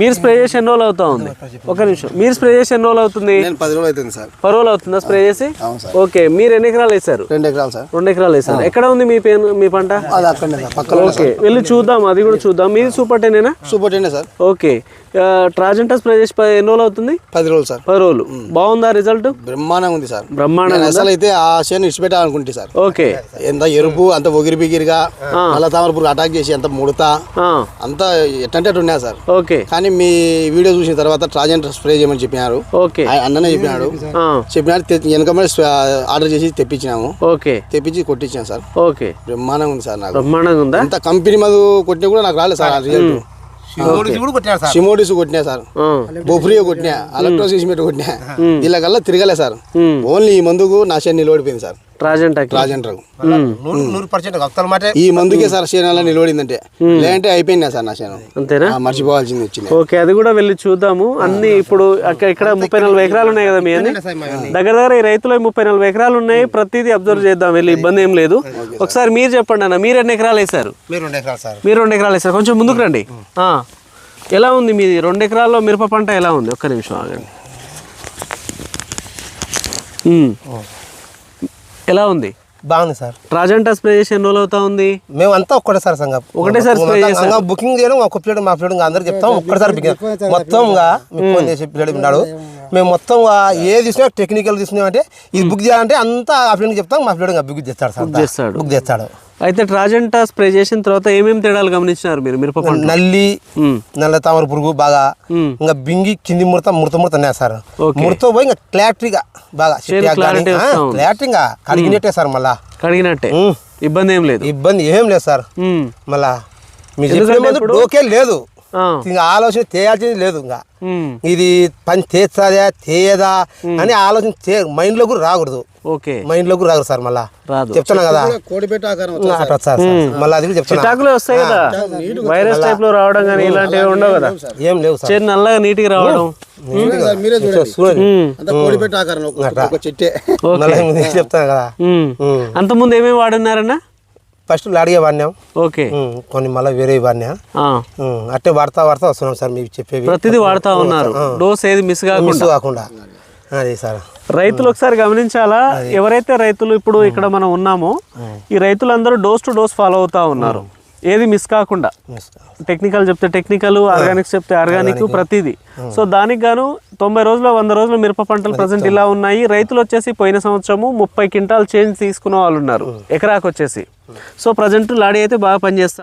మీరు స్ప్రే చేసి ఎన్ని రోజులు అవుతా ఉంది? ఒక నిమిషం, మీరు స్ప్రే చేసి ఎన్ని రోజులు అవుతుంది? 10 రోజులు అవుతుంది సార్. 10 రోజులు అవుతుందా స్ప్రే చేసి? ఓకే, మీరు ఎన్ని ఎకరాలు వేసారు? 2 ఎకరాలు సార్. 2 ఎకరాలు వేసారు. ఎక్కడ ఉంది మీ పంట? అది అక్కడనే పక్కన. ఓకే, వెళ్ళి చూద్దాం, అది కూడా చూద్దాం. మీది super 10 super 10 sir. Okay, Trajenta spray చేసి ఎన్ని రోజులు అవుతుంది? 10 రోజులు సార్. 10 రోజులు. బాగుందా రిజల్ట్? బ్రహ్మాండంగా ఉంది సార్. బ్రహ్మాండంగా. అసలు అయితే ఆ చేను ఇచ్చిపెట్టాలనుకుంటే సార్. ఓకే, ఎంత ఎరుపు, అంత ఒగిరి బిగిరిగా, నల్ల తామర పురుగు అటాక్ చేసి ఎంత ముడతా అంతా ఎట్టంటే అటు ఉన్నాయి సార్. ఓకే, కానీ మీ వీడియో చూసిన తర్వాత ట్రాజెంటా స్ప్రే చేయమని చెప్పినారు. ఓకే, అన్ననే చెప్పినాడు. వెనకమే ఆర్డర్ చేసి తెప్పించినాము. ఓకే, తెప్పించి కొట్టించాను సార్. ఓకే, బ్రహ్మాండంగా ఉంది సార్. నాకు బ్రహ్మాండంగా ఉందా? అంత కంపెనీ మందు కొట్టినా కూడా నాకు రాలేదు సార్ రిజల్ట్. సిమోడిస్ కొట్టినా సార్, బొఫ్రియో కొట్టినా, అలెక్ట్రోసిస్మేట్ కొట్టినా, ఇలా కల్లా తిరగలే సార్. ఓన్లీ ఈ మందుకు నా చేను నిలబడిపోయింది సార్. ట్రాజెంటాకు ఈ మందుకే సార్ చేను అలా నిలబడిందంటే, లేదంటే అయిపోయింది సార్ నా చేను. అంతేనా? మర్చిపోవాల్సింది వచ్చింది. ఓకే, అది కూడా వెళ్ళి చూద్దాము. అన్ని ఇప్పుడు ఇక్కడ 30-40 ఎకరాలు ఉన్నాయి కదా మీ అన్ని దగ్గర దగ్గర. ఈ రైతులు 30-40 ఎకరాలు ఉన్నాయి. ప్రతిదీ అబ్జర్వ్ చేద్దాం, వెళ్ళి ఇబ్బంది ఏం లేదు. ఒకసారి మీరు చెప్పండి అన్న, మీరు ఎన్ని ఎకరాలు వేసారు? మీరు 2 ఎకరాలు సార్. మీరు 2 ఎకరాలు వేసారు. కొంచెం ముందుకు రండి. ఎలా ఉంది మీది 2 ఎకరాల్లో మిరప పంట? ఎలా ఉంది? ఒక్క నిమిషం ఆగండి. ఎలా ఉంది? బాగుంది సార్. ట్రాజెంటా స్ప్రే చేసి ఎన్ని రోజులు అవుతా ఉంది? మేమంతా ఒకటేసారి సంఘం ఒకటేసారి స్ప్రే చేసాం. బుకింగ్ చేయడం ఒక ప్లేట్ మా ప్లేట్ అందరికి చెప్తాం. ఒక్కసారి మొత్తంగా మీకు ఫోన్ చేసి ప్లేట్ ఉన్నాడు. మేము మొత్తం ఏది తీసుకున్నా టెక్నికల్ తీసుకున్నామంటే ఇది బుక్ చేయాలంటే అంతా ఆ ప్లేట్ చెప్తాం. మా ప్లేట్ బుక్ చేస్తాడు సార్. బుక్ చేస్తాడు. అయితే ట్రాజెంటా స్ప్రే చేసిన తర్వాత ఏమేమి తేడాలు గమనించినారు మీరు? మిరప నల్లి, నల్ల తామర పురుగు బాగా, ఇంకా బింగి కింది ముడత ఉన్నాయి సార్. ముడత పోయి ఇంకా క్లారిటీగా బాగా క్లారిటీగా కడిగినట్టే సార్. మళ్ళా కడిగినట్టే, ఇబ్బంది ఏం లేదు. ఇబ్బంది ఏం లేదు సార్. మళ్ళా మీకు డోకే లేదు, ఇంకా ఆలోచన చేయాల్సింది లేదు. ఇంకా ఇది పని చేస్తుందా చేయదా అని ఆలోచన మైండ్ లో కూడా రాకూడదు. ఓకే, మైండ్ లో కూడా రాదు సార్. మళ్ళా చెప్తున్నా కదా, మళ్ళీ అది కూడా చెప్తున్నా వస్తాయి కదా, వైరస్ టైప్ లో రావడం కానీ ఇలాంటివి ఉండవు కదా. ఏం లేవు సార్. నల్లగా నీట్ గా రావడం. చెప్తాను కదా. అంత ముందు ఏమేమి వాడున్నారన్నా? ఫస్ట్ లాడిగే వాడినాం. ఓకే, కొన్ని మళ్ళీ వేరే వాడినా. అట్టే వాడుతా వస్తున్నాం సార్. మీకు చెప్పేవి ప్రతిదీ వాడుతా ఉన్నారు. డోస్ ఏది మిస్ కాకుండా. అదే సార్. రైతులు ఒకసారి గమనించాలా, ఎవరైతే రైతులు ఇప్పుడు ఇక్కడ మనం ఉన్నామో ఈ రైతులందరూ డోస్ టు డోస్ ఫాలో అవుతా ఉన్నారు. ఏది మిస్ కాకుండా, టెక్నికల్ చెప్తే టెక్నికల్, ఆర్గానిక్స్ చెప్తే ఆర్గానిక్, ప్రతిదీ. సో దానికి గాను 90 రోజులు 100 రోజుల మిరప పంటలు ప్రజెంట్ ఇలా ఉన్నాయి. రైతులు వచ్చేసి పోయిన సంవత్సరము 30 క్వింటాల్ చేంజ్ తీసుకున్న వాళ్ళు ఉన్నారు ఎకరాకు వచ్చేసి. సో ప్రజెంట్ లాడీ అయితే బాగా పనిచేస్తారు.